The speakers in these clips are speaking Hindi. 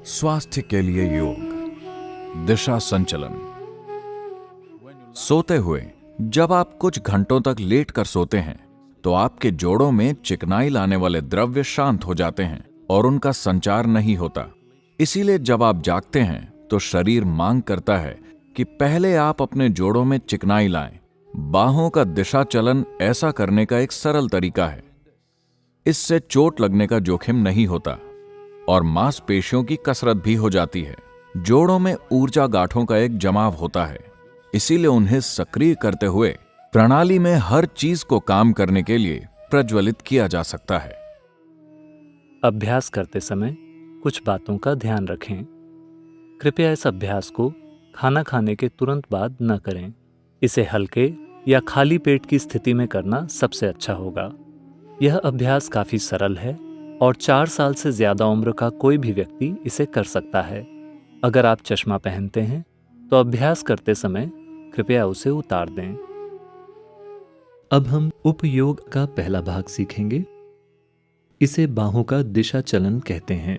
स्वास्थ्य के लिए योग, दिशा संचलन। सोते हुए जब आप कुछ घंटों तक लेट कर सोते हैं तो आपके जोड़ों में चिकनाई लाने वाले द्रव्य शांत हो जाते हैं और उनका संचार नहीं होता। इसीलिए जब आप जागते हैं तो शरीर मांग करता है कि पहले आप अपने जोड़ों में चिकनाई लाएं। बाहों का दिशा चलन ऐसा करने का एक सरल तरीका है। इससे चोट लगने का जोखिम नहीं होता और मांसपेशियों की कसरत भी हो जाती है। जोड़ों में ऊर्जा गांठों का एक जमाव होता है, इसीलिए उन्हें सक्रिय करते हुए प्रणाली में हर चीज को काम करने के लिए प्रज्वलित किया जा सकता है। अभ्यास करते समय कुछ बातों का ध्यान रखें। कृपया इस अभ्यास को खाना खाने के तुरंत बाद न करें। इसे हल्के या खाली पेट की स्थिति में करना सबसे अच्छा होगा। यह अभ्यास काफी सरल है और 4 साल से ज्यादा उम्र का कोई भी व्यक्ति इसे कर सकता है। अगर आप चश्मा पहनते हैं तो अभ्यास करते समय कृपया उसे उतार दें। अब हम उपयोग का पहला भाग सीखेंगे। इसे बाहों का दिशा चलन कहते हैं।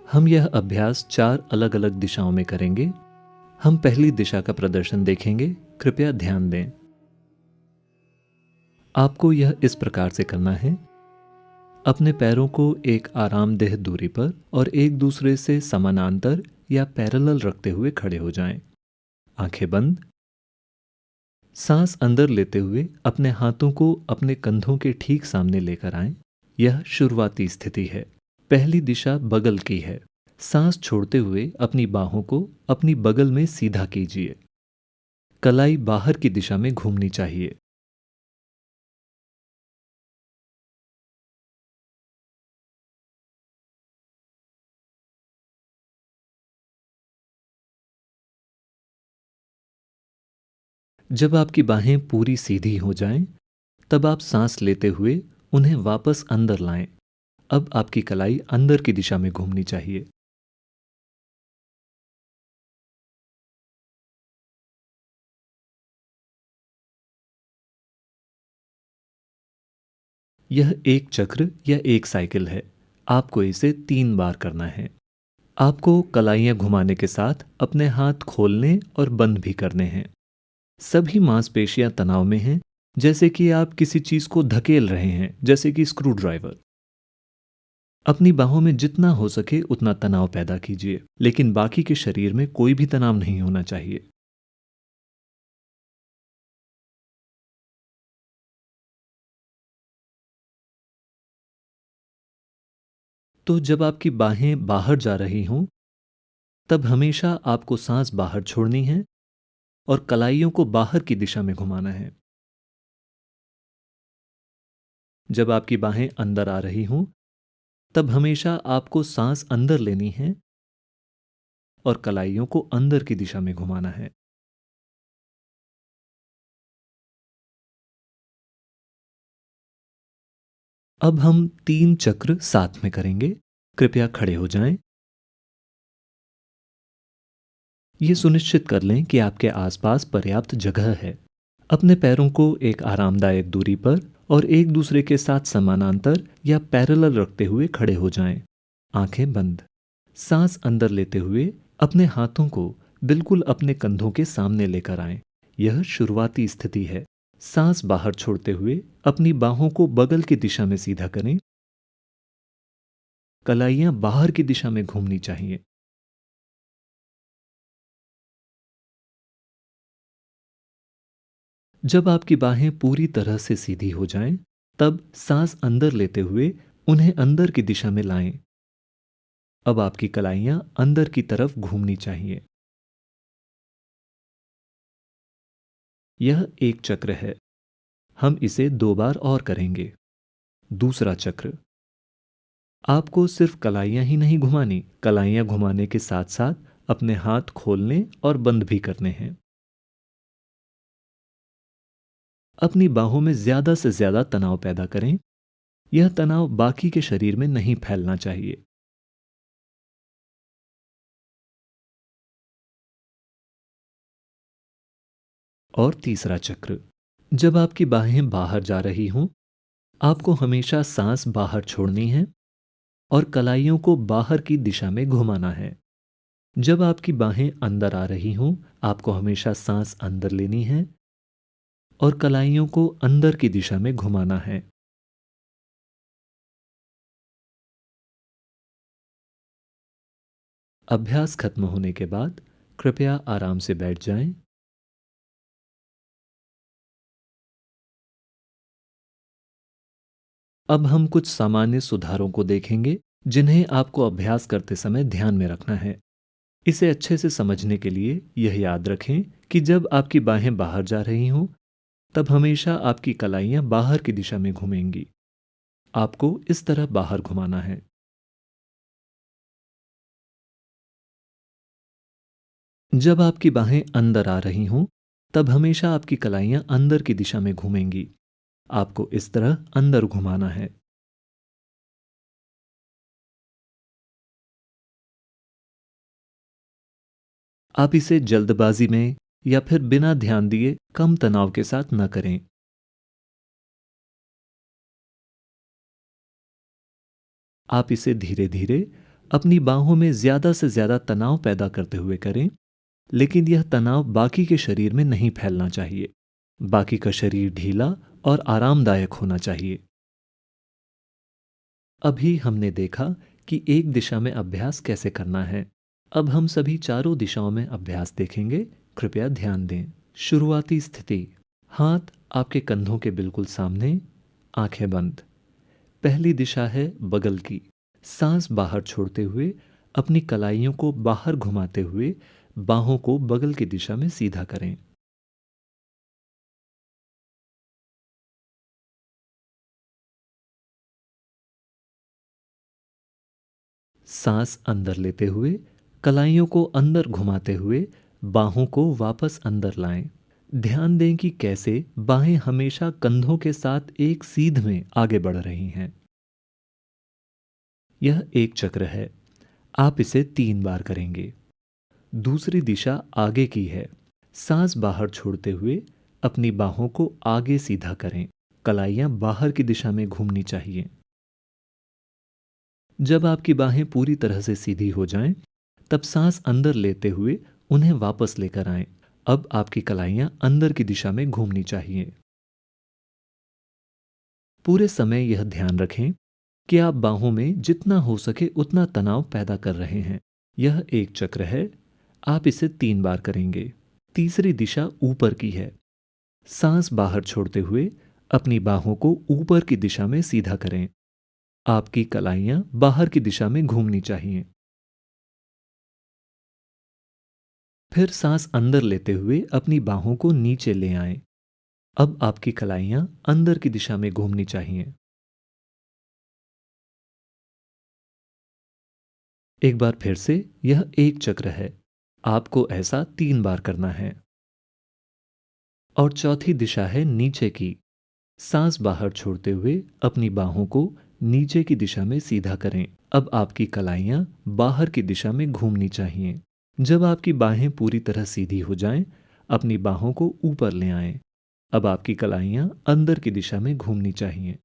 हम यह अभ्यास 4 अलग अलग दिशाओं में करेंगे। हम पहली दिशा का प्रदर्शन देखेंगे। कृपया ध्यान दें। आपको यह इस प्रकार से करना है। अपने पैरों को एक आरामदेह दूरी पर और एक दूसरे से समानांतर या पैरेलल रखते हुए खड़े हो जाएं। आंखें बंद। सांस अंदर लेते हुए अपने हाथों को अपने कंधों के ठीक सामने लेकर आएं। यह शुरुआती स्थिति है। पहली दिशा बगल की है। सांस छोड़ते हुए अपनी बाहों को अपनी बगल में सीधा कीजिए। कलाई बाहर की दिशा में घूमनी चाहिए। जब आपकी बाहें पूरी सीधी हो जाएं, तब आप सांस लेते हुए उन्हें वापस अंदर लाएं। अब आपकी कलाई अंदर की दिशा में घूमनी चाहिए। यह एक चक्र या एक साइकिल है। आपको इसे 3 बार करना है। आपको कलाइयां घुमाने के साथ अपने हाथ खोलने और बंद भी करने हैं। सभी मांसपेशियां तनाव में हैं, जैसे कि आप किसी चीज को धकेल रहे हैं, जैसे कि स्क्रू ड्राइवर। अपनी बाहों में जितना हो सके उतना तनाव पैदा कीजिए, लेकिन बाकी के शरीर में कोई भी तनाव नहीं होना चाहिए। तो जब आपकी बाहें बाहर जा रही हों, तब हमेशा आपको सांस बाहर छोड़नी है और कलाइयों को बाहर की दिशा में घुमाना है। जब आपकी बाहें अंदर आ रही हों, तब हमेशा आपको सांस अंदर लेनी है और कलाइयों को अंदर की दिशा में घुमाना है। अब हम 3 चक्र साथ में करेंगे। कृपया खड़े हो जाएं। ये सुनिश्चित कर लें कि आपके आसपास पर्याप्त जगह है। अपने पैरों को एक आरामदायक दूरी पर और एक दूसरे के साथ समानांतर या पैरेलल रखते हुए खड़े हो जाएं। आंखें बंद। सांस अंदर लेते हुए अपने हाथों को बिल्कुल अपने कंधों के सामने लेकर आएं। यह शुरुआती स्थिति है। सांस बाहर छोड़ते हुए अपनी बाहों को बगल की दिशा में सीधा करें। कलाइयां बाहर की दिशा में घूमनी चाहिए। जब आपकी बाहें पूरी तरह से सीधी हो जाएं, तब सांस अंदर लेते हुए उन्हें अंदर की दिशा में लाएं। अब आपकी कलाइयां अंदर की तरफ घूमनी चाहिए। यह एक चक्र है। हम इसे 2 बार और करेंगे। दूसरा चक्र। आपको सिर्फ कलाइयां ही नहीं घुमानी, कलाइयां घुमाने के साथ साथ अपने हाथ खोलने और बंद भी करने हैं। अपनी बाहों में ज्यादा से ज्यादा तनाव पैदा करें। यह तनाव बाकी के शरीर में नहीं फैलना चाहिए। और तीसरा चक्र। जब आपकी बाहें बाहर जा रही हों, आपको हमेशा सांस बाहर छोड़नी है और कलाइयों को बाहर की दिशा में घुमाना है। जब आपकी बाहें अंदर आ रही हों, आपको हमेशा सांस अंदर लेनी है और कलाइयों को अंदर की दिशा में घुमाना है। अभ्यास खत्म होने के बाद कृपया आराम से बैठ जाएं। अब हम कुछ सामान्य सुधारों को देखेंगे जिन्हें आपको अभ्यास करते समय ध्यान में रखना है। इसे अच्छे से समझने के लिए यह याद रखें कि जब आपकी बाहें बाहर जा रही हों, तब हमेशा आपकी कलाइयां बाहर की दिशा में घूमेंगी। आपको इस तरह बाहर घुमाना है। जब आपकी बाहें अंदर आ रही हों, तब हमेशा आपकी कलाइयां अंदर की दिशा में घूमेंगी। आपको इस तरह अंदर घुमाना है। आप इसे जल्दबाजी में या फिर बिना ध्यान दिए कम तनाव के साथ न करें। आप इसे धीरे धीरे अपनी बाहों में ज्यादा से ज्यादा तनाव पैदा करते हुए करें, लेकिन यह तनाव बाकी के शरीर में नहीं फैलना चाहिए। बाकी का शरीर ढीला और आरामदायक होना चाहिए। अभी हमने देखा कि एक दिशा में अभ्यास कैसे करना है। अब हम सभी चारों दिशाओं में अभ्यास देखेंगे। कृपया ध्यान दें। शुरुआती स्थिति। हाथ आपके कंधों के बिल्कुल सामने, आंखें बंद। पहली दिशा है बगल की। सांस बाहर छोड़ते हुए अपनी कलाइयों को बाहर घुमाते हुए बाहों को बगल की दिशा में सीधा करें। सांस अंदर लेते हुए कलाइयों को अंदर घुमाते हुए बाहों को वापस अंदर लाएं। ध्यान दें कि कैसे बाहें हमेशा कंधों के साथ एक सीध में आगे बढ़ रही हैं। यह एक चक्र है। आप इसे 3 बार करेंगे। दूसरी दिशा आगे की है। सांस बाहर छोड़ते हुए अपनी बाहों को आगे सीधा करें। कलाइयां बाहर की दिशा में घूमनी चाहिए। जब आपकी बाहें पूरी तरह से सीधी हो जाएं, तब सांस अंदर लेते हुए उन्हें वापस लेकर आएं। अब आपकी कलाइयां अंदर की दिशा में घूमनी चाहिए। पूरे समय यह ध्यान रखें कि आप बाहों में जितना हो सके उतना तनाव पैदा कर रहे हैं। यह एक चक्र है। आप इसे 3 बार करेंगे। तीसरी दिशा ऊपर की है। सांस बाहर छोड़ते हुए अपनी बाहों को ऊपर की दिशा में सीधा करें। आपकी कलाइयां बाहर की दिशा में घूमनी चाहिए। फिर सांस अंदर लेते हुए अपनी बाहों को नीचे ले आएं। अब आपकी कलाइयां अंदर की दिशा में घूमनी चाहिए। एक बार फिर से यह एक चक्र है। आपको ऐसा 3 बार करना है। और चौथी दिशा है नीचे की। सांस बाहर छोड़ते हुए अपनी बाहों को नीचे की दिशा में सीधा करें। अब आपकी कलाइयां बाहर की दिशा में घूमनी चाहिए। जब आपकी बाहें पूरी तरह सीधी हो जाएं, अपनी बाहों को ऊपर ले आएं। अब आपकी कलाइयां अंदर की दिशा में घूमनी चाहिए।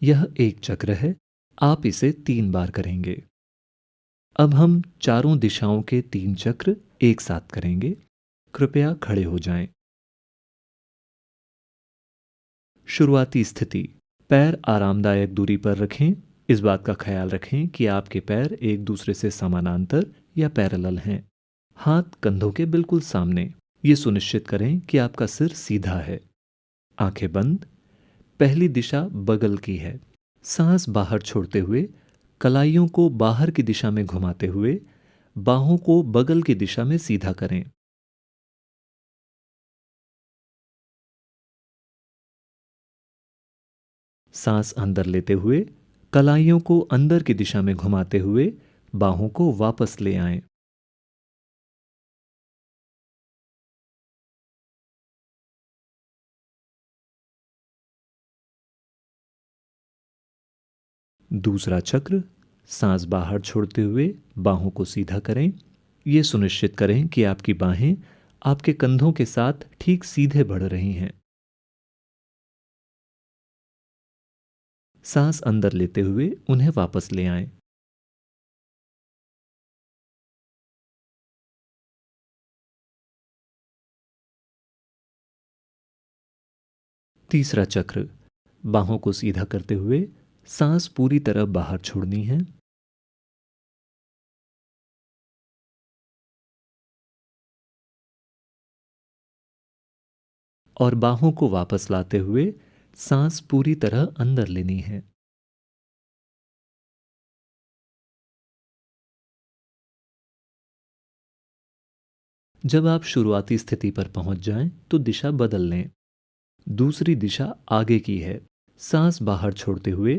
यह एक चक्र है। आप इसे 3 बार करेंगे। अब हम चारों दिशाओं के 3 चक्र एक साथ करेंगे। कृपया खड़े हो जाएं। शुरुआती स्थिति। पैर आरामदायक दूरी पर रखें। इस बात का ख्याल रखें कि आपके पैर एक दूसरे से समानांतर या पैरेलल हैं। हाथ कंधों के बिल्कुल सामने। ये सुनिश्चित करें कि आपका सिर सीधा है। आंखें बंद। पहली दिशा बगल की है। सांस बाहर छोड़ते हुए कलाइयों को बाहर की दिशा में घुमाते हुए बाहों को बगल की दिशा में सीधा करें। सांस अंदर लेते हुए कलाइयों को अंदर की दिशा में घुमाते हुए बाहों को वापस ले आएं। दूसरा चक्र। सांस बाहर छोड़ते हुए बाहों को सीधा करें। ये सुनिश्चित करें कि आपकी बाहें आपके कंधों के साथ ठीक सीधे बढ़ रही हैं। सांस अंदर लेते हुए उन्हें वापस ले आएं। तीसरा चक्र, बाहों को सीधा करते हुए सांस पूरी तरह बाहर छोड़नी है। और बाहों को वापस लाते हुए सांस पूरी तरह अंदर लेनी है। जब आप शुरुआती स्थिति पर पहुंच जाएं, तो दिशा बदल लें। दूसरी दिशा आगे की है। सांस बाहर छोड़ते हुए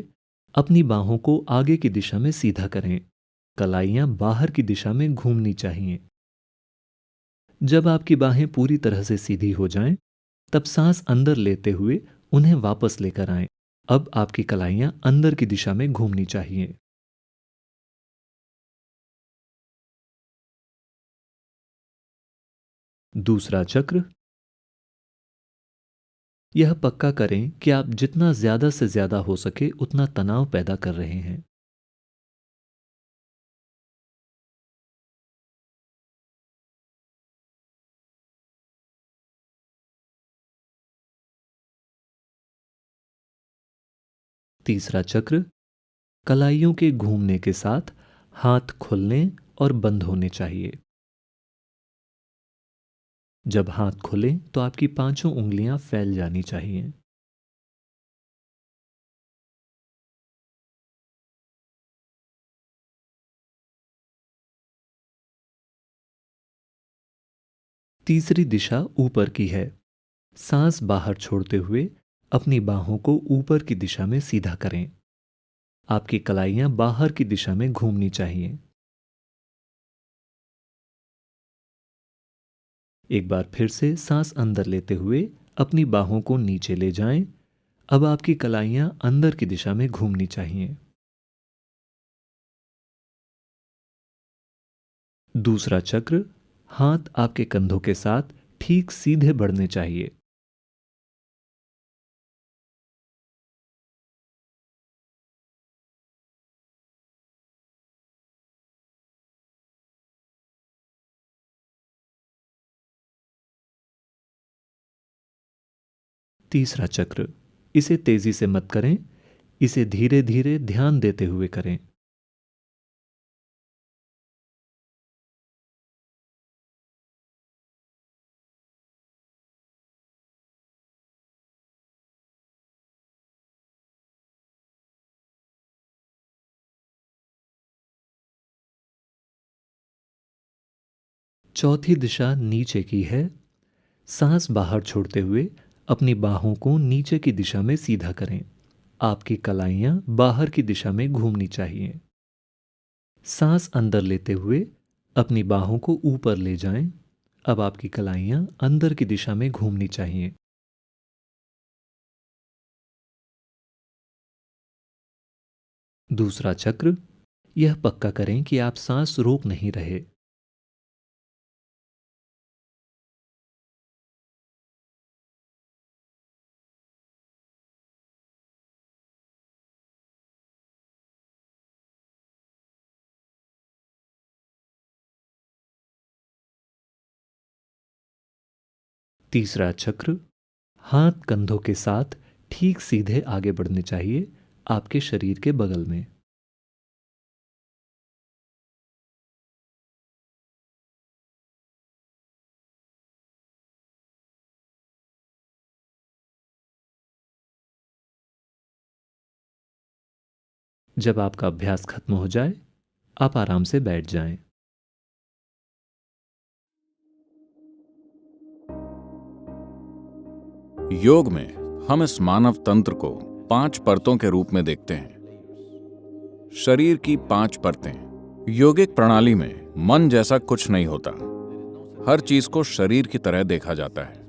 अपनी बाहों को आगे की दिशा में सीधा करें। कलाइयां बाहर की दिशा में घूमनी चाहिए। जब आपकी बाहें पूरी तरह से सीधी हो जाएं, तब सांस अंदर लेते हुए उन्हें वापस लेकर आएं। अब आपकी कलाइयां अंदर की दिशा में घूमनी चाहिए। दूसरा चक्र, यह पक्का करें कि आप जितना ज्यादा से ज्यादा हो सके उतना तनाव पैदा कर रहे हैं। तीसरा चक्र, कलाइयों के घूमने के साथ हाथ खुलने और बंद होने चाहिए। जब हाथ खुलें तो आपकी पांचों उंगलियां फैल जानी चाहिए। तीसरी दिशा ऊपर की है। सांस बाहर छोड़ते हुए अपनी बाहों को ऊपर की दिशा में सीधा करें। आपकी कलाइयां बाहर की दिशा में घूमनी चाहिए। एक बार फिर से सांस अंदर लेते हुए अपनी बाहों को नीचे ले जाएं। अब आपकी कलाइयां अंदर की दिशा में घूमनी चाहिए। दूसरा चक्र, हाथ आपके कंधों के साथ ठीक सीधे बढ़ने चाहिए। तीसरा चक्र, इसे तेजी से मत करें, इसे धीरे धीरे ध्यान देते हुए करें। चौथी दिशा नीचे की है। सांस बाहर छोड़ते हुए अपनी बाहों को नीचे की दिशा में सीधा करें। आपकी कलाइयां बाहर की दिशा में घूमनी चाहिए। सांस अंदर लेते हुए अपनी बाहों को ऊपर ले जाएं। अब आपकी कलाइयां अंदर की दिशा में घूमनी चाहिए। दूसरा चक्र, यह पक्का करें कि आप सांस रोक नहीं रहे। तीसरा चक्र, हाथ कंधों के साथ ठीक सीधे आगे बढ़ने चाहिए, आपके शरीर के बगल में। जब आपका अभ्यास खत्म हो जाए, आप आराम से बैठ जाएं। योग में हम इस मानव तंत्र को 5 परतों के रूप में देखते हैं। शरीर की 5 परतें। योगिक प्रणाली में मन जैसा कुछ नहीं होता। हर चीज को शरीर की तरह देखा जाता है।